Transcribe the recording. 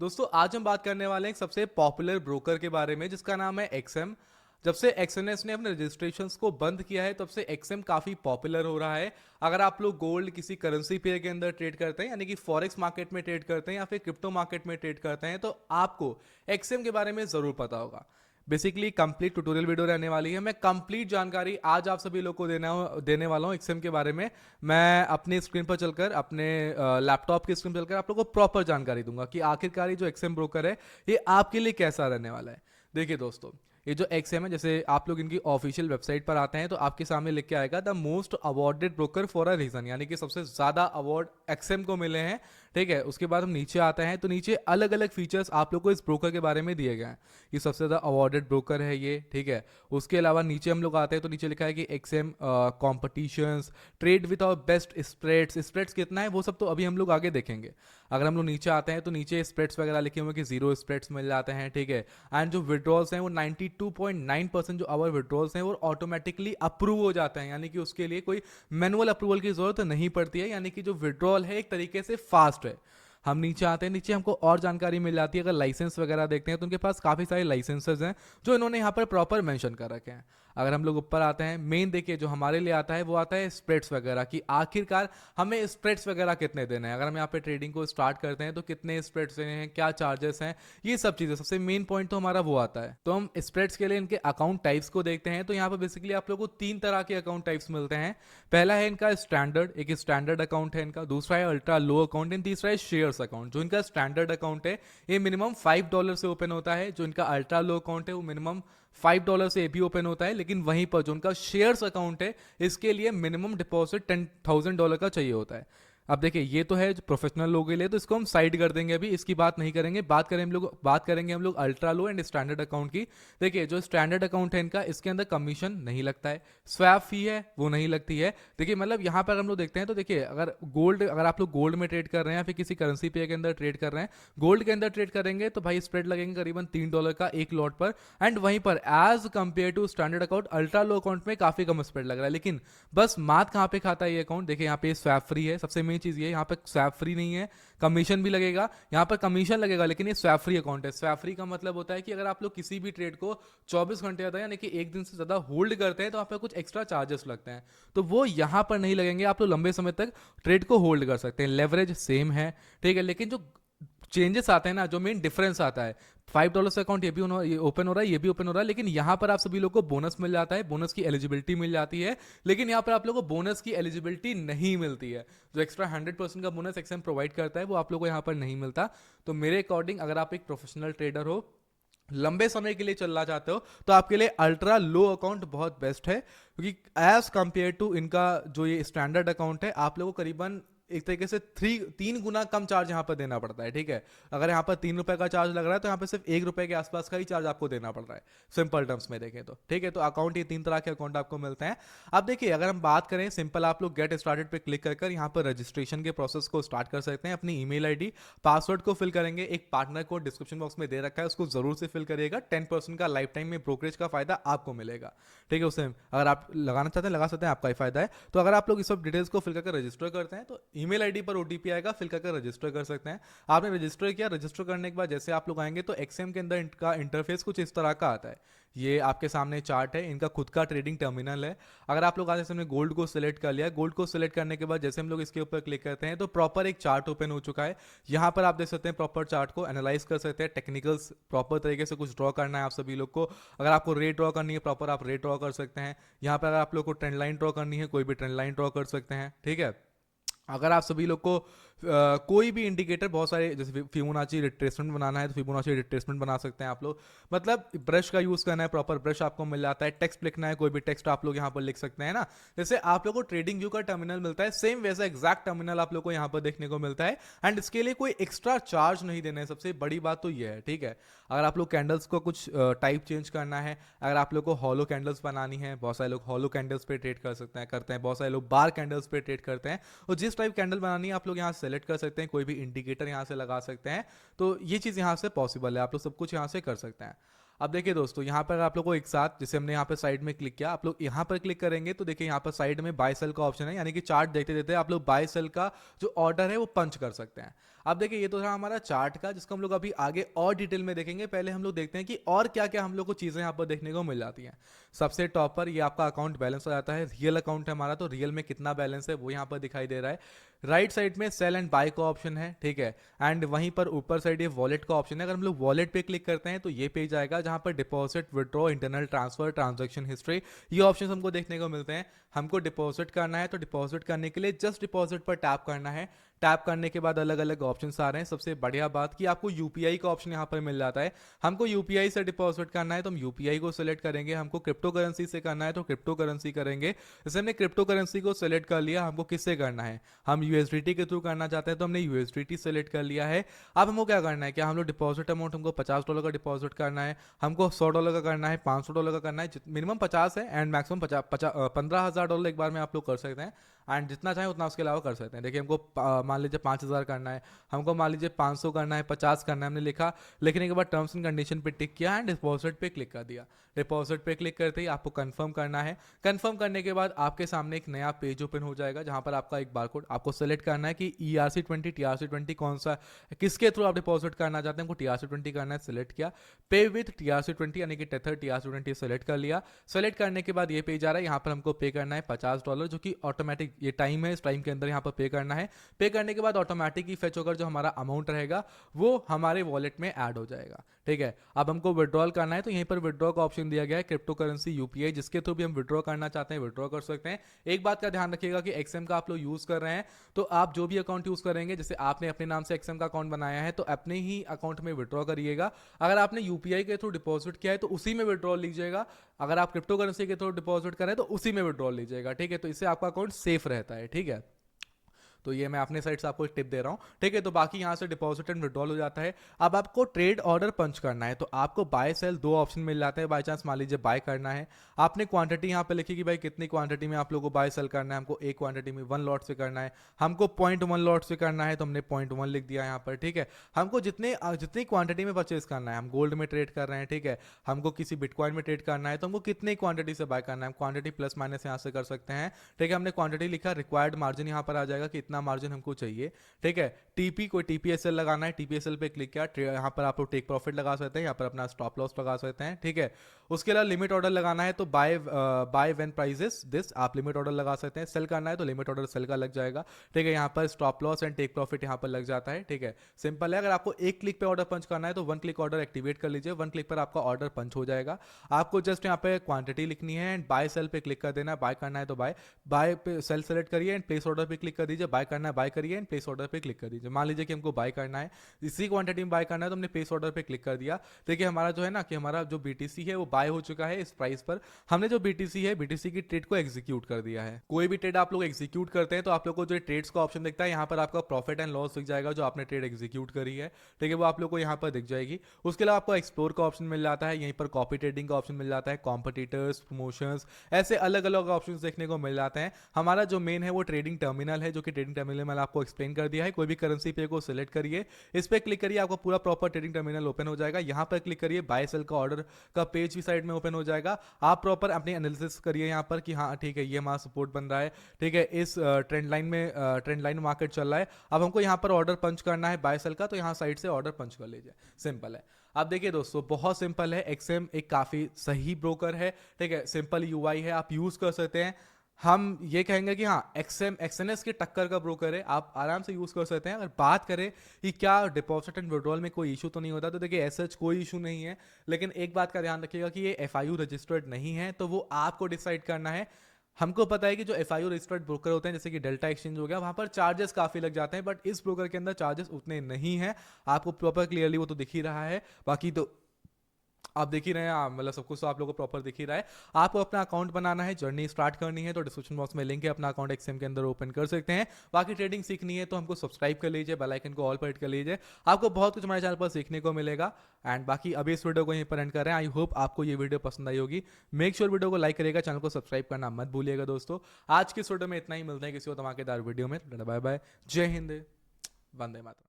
दोस्तों आज हम बात करने वाले हैं एक सबसे पॉपुलर ब्रोकर के बारे में जिसका नाम है एक्सएम। जब से एक्सएनएस ने अपने रजिस्ट्रेशंस को बंद किया है तब से एक्सएम काफ़ी पॉपुलर हो रहा है। अगर आप लोग गोल्ड किसी करेंसी पेयर के अंदर ट्रेड करते हैं यानी कि फॉरेक्स मार्केट में ट्रेड करते हैं या फिर क्रिप्टो मार्केट में ट्रेड करते हैं तो आपको एक्सएम के बारे में ज़रूर पता होगा। बेसिकली कंप्लीट ट्यूटोरियल वीडियो रहने वाली है। मैं कंप्लीट जानकारी आज आप सभी लोग को देने वाला हूँ एक्सएम के बारे में। मैं अपनी स्क्रीन पर चलकर अपने लैपटॉप की स्क्रीन पर चलकर आप लोगों को प्रॉपर जानकारी दूंगा कि आखिरकार ये जो एक्सएम ब्रोकर है ये आपके लिए कैसा रहने वाला है। देखिए दोस्तों, ये जो एक्सएम है, जैसे आप लोग इनकी ऑफिशियल वेबसाइट पर आते हैं तो आपके सामने लिख के आएगा the most awarded broker for a reason, यानी कि सबसे ज्यादा अवार्ड एक्सएम को मिले हैं। ठीक है, उसके बाद हम नीचे आते हैं तो नीचे अलग अलग फीचर्स आप लोग को इस ब्रोकर के बारे में दिए गए हैं। ये सबसे ज़्यादा अवार्डेड ब्रोकर है ये। ठीक है, उसके अलावा नीचे हम लोग आते हैं तो नीचे लिखा है कि XM competitions, trade with our best spreads. Spreads कितना है वो सब तो अभी हम लोग आगे देखेंगे। अगर हम लोग नीचे आते हैं तो नीचे स्प्रेड्स वगैरह लिखे हुए कि जीरो स्प्रेड्स मिल जाते हैं। ठीक है, एंड जो विड्रॉल्स हैं वो 92.9% जो आवर विड्रॉल्स हैं वो ऑटोमेटिकली अप्रूव हो जाते हैं, यानी कि उसके लिए कोई मैनुअल अप्रूवल की जरूरत नहीं पड़ती है, यानी कि जो विड्रॉल है एक तरीके से फास्ट है। हम नीचे आते हैं, नीचे हमको और जानकारी मिल जाती है। अगर लाइसेंस वगैरह देखते हैं तो उनके पास काफ़ी सारे लाइसेंसेज हैं जो इन्होंने यहाँ पर प्रॉपर मेंशन कर रखे हैं। अगर हम लोग ऊपर आते हैं, मेन देखिए जो हमारे लिए आता है वो आता है स्प्रेड्स वगैरह की। आखिरकार हमें स्प्रेड्स वगैरह कितने देने हैं, अगर हम यहाँ पे ट्रेडिंग को स्टार्ट करते हैं तो कितने स्प्रेड्स देने हैं, क्या चार्जेस हैं, ये सब चीज़ें सबसे मेन पॉइंट तो हमारा वो आता है। तो हम स्प्रेड्स के लिए इनके अकाउंट टाइप्स को देखते हैं। तो यहाँ पर बेसिकली आप लोगों को तीन तरह के अकाउंट टाइप्स मिलते हैं। पहला है इनका स्टैंडर्ड, एक स्टैंडर्ड अकाउंट है इनका। दूसरा है अल्ट्रा लो अकाउंट एंड तीसरा है शेयर्स अकाउंट। जो इनका स्टैंडर्ड अकाउंट है ये मिनिमम $5 से ओपन होता है। जो इनका अल्ट्रा लो अकाउंट है वो मिनिमम $5 से भी ओपन होता है। लेकिन वहीं पर जो उनका शेयर्स अकाउंट है इसके लिए मिनिमम डिपॉजिट $10,000 का चाहिए होता है। अब देखिए ये तो है जो प्रोफेशनल लोगों के लिए, तो इसको हम साइड कर देंगे, अभी इसकी बात नहीं करेंगे। बात करेंगे हम लोग ultra low and standard account की। देखिए जो स्टैंडर्ड अकाउंट है इनका, इसके अंदर कमीशन नहीं लगता है, स्वैप फी है वो नहीं लगती है। देखिए मतलब यहाँ पर हम लोग देखते हैं तो देखिए अगर आप लोग गोल्ड में ट्रेड कर रहे हैं या फिर किसी करेंसी पेयर के अंदर ट्रेड कर रहे हैं, गोल्ड के अंदर ट्रेड करेंगे तो भाई स्प्रेड लगेंगे करीबन $3 का एक लॉट पर। एंड वहीं पर as compare to standard account ultra low account में काफी कम स्प्रेड लग रहा है। लेकिन बस मात कहाँ पे खाता है ये अकाउंट, देखिए यहाँ पे स्वैप फ्री है। सबसे मेन चीज ये, यहाँ पे स्वैप फ्री नहीं है, कमीशन भी लगेगा। यहाँ पर कमीशन लगेगा लेकिन ये स्वैप फ्री अकाउंट है। स्वैप फ्री का मतलब होता है कि अगर आप लोग किसी भी ट्रेड को 24 घंटे ज्यादा यानी कि एक दिन से ज्यादा होल्ड करते हैं तो आप पे कुछ एक्स्ट्रा चार्जेस लगते हैं, तो वो यहाँ पर नहीं लगेंगे। आप लोग लंबे समय तक ट्रेड को होल्ड कर सकते हैं। लेवरेज सेम है, ठीक है, लेकिन जो चेंजेस आते हैं ना, जो मेन डिफरेंस आता है, $5 से अकाउंट ये ओपन हो रहा है, ये भी ओपन हो रहा है, लेकिन यहाँ पर आप सभी लोग को बोनस मिल जाता है, बोनस की एलिजिबिलिटी मिल जाती है। लेकिन यहाँ पर आप लोगों को बोनस की एलिजिबिलिटी नहीं मिलती है। जो एक्स्ट्रा 100% का बोनस एक्सएम प्रोवाइड करता है वो आप लोग को यहाँ पर नहीं मिलता। तो मेरे अकॉर्डिंग अगर आप एक प्रोफेशनल ट्रेडर हो, लंबे समय के लिए चलना चाहते हो, तो आपके लिए अल्ट्रा लो अकाउंट बहुत बेस्ट है, क्योंकि एज कंपेयर टू इनका जो ये स्टैंडर्ड अकाउंट है आप लोगों को करीबन एक तरीके से 3 गुना कम चार्ज यहाँ पर देना पड़ता है। ठीक है, अगर यहाँ पर ₹3 का चार्ज लग रहा है तो यहाँ पर सिर्फ ₹1 के आसपास का ही चार्ज आपको देना पड़ रहा है, सिंपल टर्म्स में देखें तो। ठीक है, तो अकाउंट ये 3 तरह के अकाउंट आपको मिलते हैं। अब देखिए अगर हम बात करें सिंपल, आप लोग गेट स्टार्टेड पे क्लिक कर यहाँ पर रजिस्ट्रेशन के प्रोसेस को स्टार्ट कर सकते हैं। अपनी ईमेल आईडी पासवर्ड को फिल करेंगे, एक पार्टनर कोड डिस्क्रिप्शन बॉक्स में दे रखा है उसको जरूर से फिल करिएगा। 10% का लाइफ टाइम में ब्रोकरेज का फायदा आपको मिलेगा। ठीक है, उसे अगर आप लगाना चाहते हैं लगा सकते हैं, आपका ही फायदा है। तो अगर आप लोग इस सब डिटेल्स को फिल करके रजिस्टर करते हैं तो ईमेल आईडी पर ओटीपी आएगा, फिल करके रजिस्टर कर सकते हैं। आपने रजिस्टर किया, रजिस्टर करने के बाद जैसे आप लोग आएंगे तो एक्सएम के अंदर इनका इंटरफेस कुछ इस तरह का आता है। ये आपके सामने चार्ट है, इनका खुद का ट्रेडिंग टर्मिनल है। अगर आप लोग आज जैसे हमने गोल्ड को सिलेक्ट कर लिया, गोल्ड को सिलेक्ट करने के बाद जैसे हम लोग इसके ऊपर क्लिक करते हैं तो प्रॉपर एक चार्ट ओपन हो चुका है। यहाँ पर आप देख सकते हैं प्रॉपर चार्ट को एनालाइज कर सकते हैं, टेक्निकल्स प्रॉपर तरीके से कुछ ड्रॉ करना है आप सभी लोग को। अगर आपको रेट ड्रॉ करनी है प्रॉपर आप रेट ड्रॉ कर सकते हैं। यहाँ पर अगर आप लोग को ट्रेंड लाइन ड्रॉ करनी है कोई भी ट्रेंड लाइन ड्रॉ कर सकते हैं। ठीक है, अगर आप सभी लोग को कोई भी इंडिकेटर, बहुत सारे जैसे फिबोनाची रिट्रेसमेंट बनाना है तो फिबोनाची रिट्रेसमेंट बना सकते हैं आप लोग। मतलब ब्रश का यूज करना है, प्रॉपर ब्रश आपको मिल जाता है। टेक्स्ट लिखना है, कोई भी टेक्स्ट आप लोग यहाँ पर लिख सकते हैं ना। जैसे आप लोग को ट्रेडिंग व्यू का टर्मिनल मिलता है, सेम वैसा एग्जैक्ट टर्मिनल आप लोग को यहाँ पर देखने को मिलता है। एंड इसके लिए कोई एक्स्ट्रा चार्ज नहीं देना है, सबसे बड़ी बात तो ये है। ठीक है, अगर आप लोग कैंडल्स को कुछ टाइप चेंज करना है, अगर आप लोग को हॉलो कैंडल्स बनानी है, बहुत सारे लोग हॉलो कैंडल्स पे ट्रेड कर सकते हैं करते हैं, बहुत सारे लोग बार कैंडल्स पे ट्रेड करते हैं। और जिस टाइप कैंडल बनानी है आप लोग यहाँ सेलेक्ट कर सकते हैं, कोई भी इंडिकेटर यहाँ से लगा सकते हैं। तो ये चीज़ यहाँ से पॉसिबल है, आप लोग सब कुछ यहाँ से कर सकते हैं। अब देखिए दोस्तों, यहाँ पर आप लोग को एक साथ, जैसे हमने यहाँ पर साइड में क्लिक किया, आप लोग यहाँ पर क्लिक करेंगे तो देखिए यहाँ पर साइड में बाय सेल का ऑप्शन है, यानी कि चार्ट देखते देखते आप लोग बाय सेल का जो ऑर्डर है वो पंच कर सकते हैं। अब देखिए ये तो था हमारा चार्ट का, जिसको हम लोग अभी आगे और डिटेल में देखेंगे। पहले हम लोग देखते हैं कि और क्या क्या हम लोग को चीज़ें यहाँ पर देखने को मिल जाती हैं। सबसे टॉप पर ये आपका अकाउंट बैलेंस हो जाता है। रियल अकाउंट है हमारा, तो रियल में कितना बैलेंस है वो यहाँ पर दिखाई दे रहा है। राइट साइड में सेल एंड बाय का ऑप्शन है, ठीक है। एंड वहीं पर ऊपर साइड ये वॉलेट का ऑप्शन है। अगर हम लोग वॉलेट पे क्लिक करते हैं तो ये पेज आएगा जहां पर deposit, withdraw, internal transfer, transaction history, ये ऑप्शन हमको देखने को मिलते हैं। हमको डिपॉजिट करना है तो डिपॉजिट करने के लिए जस्ट डिपॉजिट पर टैप करना है। टैप करने के बाद अलग अलग ऑप्शंस आ रहे हैं। सबसे बढ़िया बात कि आपको यूपीआई का ऑप्शन यहाँ पर मिल जाता है। हमको यूपीआई से डिपॉजिट करना है तो हम यूपीआई को सिलेक्ट करेंगे। हमको क्रिप्टो करेंसी से करना है तो क्रिप्टो करेंसी करेंगे। जैसे हमने क्रिप्टो करेंसी को सिलेक्ट कर लिया, हमको किससे करना है, हम यूएसडीटी के थ्रू करना चाहते हैं तो हमने यूएसडीटी सेलेक्ट कर लिया है। अब हमको क्या करना है, क्या हम लोग डिपॉजिट अमाउंट हमको $50 का डिपॉजिट करना है, हमको $100 का करना है, $500 का करना है, मिनिमम 50 है एंड मैक्सिमम $15,000 एक बार में आप लोग कर सकते हैं। एंड जितना चाहें उतना उसके अलावा कर सकते हैं। देखिए हमको मान लीजिए 5,000 करना है, हमको मान लीजिए 500 करना है, 50 करना है, हमने लिखा। लिखने के बाद टर्म्स एंड कंडीशन पे टिक किया एंड डिपॉजिट पे क्लिक कर दिया। डिपॉजिट पे क्लिक करते ही आपको कंफर्म करना है। कंफर्म करने के बाद आपके सामने एक नया पेज ओपन हो जाएगा जहां पर आपका एक बारकोड आपको सेलेक्ट करना है कि ERC20 TRC20 कौन सा, किसके थ्रू आप डिपॉजिट करना चाहते हैं। हमको TRC20 करना है, सेलेक्ट किया। पे विथ TRC20 यानी कि टेथर TRC20 सेलेक्ट कर लिया। सेलेक्ट करने के बाद ये पेज आ रहा है, यहाँ पर हमको पे करना है $50, जो कि ऑटोमेटिक ये टाइम है, इस टाइम के अंदर यहाँ पर पे करना है। पे करने के बाद ऑटोमेटिक ही फेच होकर जो हमारा अमाउंट रहेगा वो हमारे वॉलेट में ऐड हो जाएगा, ठीक है। अब हमको विड्रॉल करना है तो यहीं पर विड्रॉ का ऑप्शन दिया गया है, क्रिप्टो करेंसी यूपीआई, जिसके थ्रू भी हम विड्रॉ करना चाहते हैं विड्रॉ कर सकते हैं। एक बात का ध्यान रखिएगा कि एक्सएम का आप लोग यूज कर रहे हैं तो आप जो भी अकाउंट यूज करेंगे, जैसे आपने अपने नाम से एक्सएम का अकाउंट बनाया है तो अपने ही अकाउंट में विड्रॉ करिएगा। अगर आपने यूपीआई के थ्रू डिपॉजिट किया है तो उसी में विड्रॉल लीजिएगा। अगर आप क्रिप्टो करेंसी के थ्रू डिपॉजिट करें तो उसी में विड्रॉल लीजिएगा, ठीक है। तो इससे आपका अकाउंट सेफ रहता है, ठीक है। तो ये मैं अपने साइड से आपको एक टिप दे रहा हूँ, ठीक है। तो बाकी यहाँ से डिपॉजिट एंड विड्रॉल हो जाता है। अब आपको ट्रेड ऑर्डर पंच करना है तो आपको बाय सेल दो ऑप्शन मिल जाते हैं। बाय चांस मान लीजिए बाय करना है, आपने क्वांटिटी यहाँ पे लिखी कि भाई कितनी क्वांटिटी में आप लोगों को बाय सेल करना है। हमको एक क्वांटिटी में 1 लॉट से करना है, हमको 0.1 लॉट से करना है तो हमने 0.1 लिख दिया यहाँ पर, ठीक है। हमको जितनी क्वांटिटी में परचेज करना है, हम गोल्ड में ट्रेड कर रहे हैं, ठीक है, हमको किसी बिटकॉइन में ट्रेड करना है तो हमको कितनी क्वांटिटी से बाय करना है, क्वांटिटी प्लस माइनस यहाँ से कर सकते हैं, ठीक है। हमने क्वांटिटी लिखा, रिक्वायर्ड मार्जिन यहाँ पर आ जाएगा कि इतना मार्जिन हमको चाहिए, ठीक है। टीपी कोई टीपीएसएल लगाना है, टीपीएसएल पे क्लिक किया, यहाँ पर आप लोग टेक प्रॉफिट लगा सकते हैं, यहाँ पर अपना स्टॉप लॉस लगा सकते हैं, ठीक है। उसके अलावा लिमिट ऑर्डर लगाना है तो बाय व्हेन प्राइसेस दिस आप लिमिट ऑर्डर लगा सकते हैं। सेल करना है तो लिमिट ऑर्डर सेल का लग जाएगा, ठीक है। यहाँ पर stop loss and take profit यहाँ पर लग जाता है, ठीक है। सिंपल है। अगर आपको एक क्लिक पे ऑर्डर पंच करना है तो 1 क्लिक ऑर्डर एक्टिवेट कर लीजिए, 1 क्लिक पर आपका ऑर्डर पंच हो जाएगा। आपको जस्ट यहाँ पे क्वांटिटी लिखनी है एंड बाय सेल पे क्लिक कर देना है। बाय करना है तो बाय पे सेल सेलेक्ट करिए एंड प्लेस ऑर्डर पे क्लिक कर दीजिए। बाय करना है बाय करिए एंड प्लेस ऑर्डर पे क्लिक कर दीजिए। मान लीजिए कि हमको बाय करना है, इसी क्वांटिटी में बाय करना है तो हमने प्लेस ऑर्डर पे क्लिक कर दिया। देखिए हमारा जो है ना कि हमारा जो बीटीसी है वो बाय हो चुका है इस प्राइस पर। हमने जो बीटीसी है, बीटीसी की ट्रेड को एग्जीक्यूट कर दिया है। कोई भी ट्रेड आप लोग एग्जीक्यूट करते हैं तो आप लोग को जो ट्रेड्स का ऑप्शन दिखता है, यहाँ पर आपका प्रॉफिट एंड लॉस दिख जाएगा जो आपने ट्रेड एग्जीक्यूट करी है, ठीक है, वो आप लोग को यहाँ पर दिख जाएगी। उसके अलावा आपको एक्सप्लोर का ऑप्शन मिल जाता है, यहीं पर कॉपी ट्रेडिंग का ऑप्शन मिल जाता है, कॉम्पिटिटर्स, प्रमोशंस, ऐसे अलग अलग ऑप्शन देखने को मिल जाते हैं। हमारा जो मेन है वो ट्रेडिंग टर्मिनल है, जो कि ट्रेडिंग टर्मिनल मैंने आपको एक्सप्लेन कर दिया है। कोई भी करेंसी पे को सिलेक्ट करिए, इस पर क्लिक करिए, आपको पूरा प्रॉपर ट्रेडिंग टर्मिनल ओपन हो जाएगा। यहाँ पर क्लिक करिए, बाय सेल का ऑर्डर का पेज भी साइड में ओपन हो जाएगा। आप प्रॉपर अपनी एनालिसिस करिए यहाँ पर कि हाँ ठीक है ये हमारा सपोर्ट बन रहा है, ठीक है, इस ट्रेंड लाइन मार्केट चल रहा है। अब हमको यहाँ पर ऑर्डर पंच करना है बाय सेल का, तो यहाँ साइड से ऑर्डर पंच कर लीजिए, सिंपल है। अब देखिए दोस्तों बहुत सिंपल है, एक्सएम एक काफी सही ब्रोकर है, ठीक है, सिंपल यूआई है, आप यूज कर सकते हैं। हम ये कहेंगे कि हाँ एक्सएनएस की टक्कर का ब्रोकर है, आप आराम से यूज कर सकते हैं। अगर बात करें कि क्या डिपॉजिट एंड विड्रॉल में कोई इशू तो नहीं होता, तो देखिए ऐसा कोई इशू नहीं है। लेकिन एक बात का ध्यान रखिएगा कि ये एफआईयू रजिस्टर्ड नहीं है, तो वो आपको डिसाइड करना है। हमको पता है कि जो एफआईयू रजिस्टर्ड ब्रोकर होते हैं जैसे कि डेल्टा एक्सचेंज हो गया, वहां पर चार्जेस काफी लग जाते हैं, बट इस ब्रोकर के अंदर चार्जेस उतने नहीं है। आपको प्रॉपर क्लियरली वो तो दिख ही रहा है, बाकी तो आप देख ही रहे हैं, मतलब सब कुछ तो आप लोगों को प्रॉपर दिख ही रहा है। आपको अपना अकाउंट बनाना है, जर्नी स्टार्ट करनी है तो डिस्क्रिप्शन बॉक्स में लिंक है, अपना अकाउंट एक्सएम के अंदर ओपन कर सकते हैं। बाकी ट्रेडिंग सीखनी है तो हमको सब्सक्राइब कर लीजिए, बेल आइकन को ऑल पर हिट कर लीजिए, आपको बहुत कुछ हमारे चैनल पर सीखने को मिलेगा। एंड बाकी अभी इस वीडियो को यहीं पर एंड कर रहे हैं। आई होप आपको ये वीडियो पसंद आई होगी। मेक श्योर वीडियो को लाइक करिएगा, चैनल को सब्सक्राइब करना मत भूलिएगा दोस्तों। आज की इस वीडियो में इतना ही, मिलते हैं किसी और धमाकेदार वीडियो में। बाय बाय, जय हिंद, वंदे मातरम।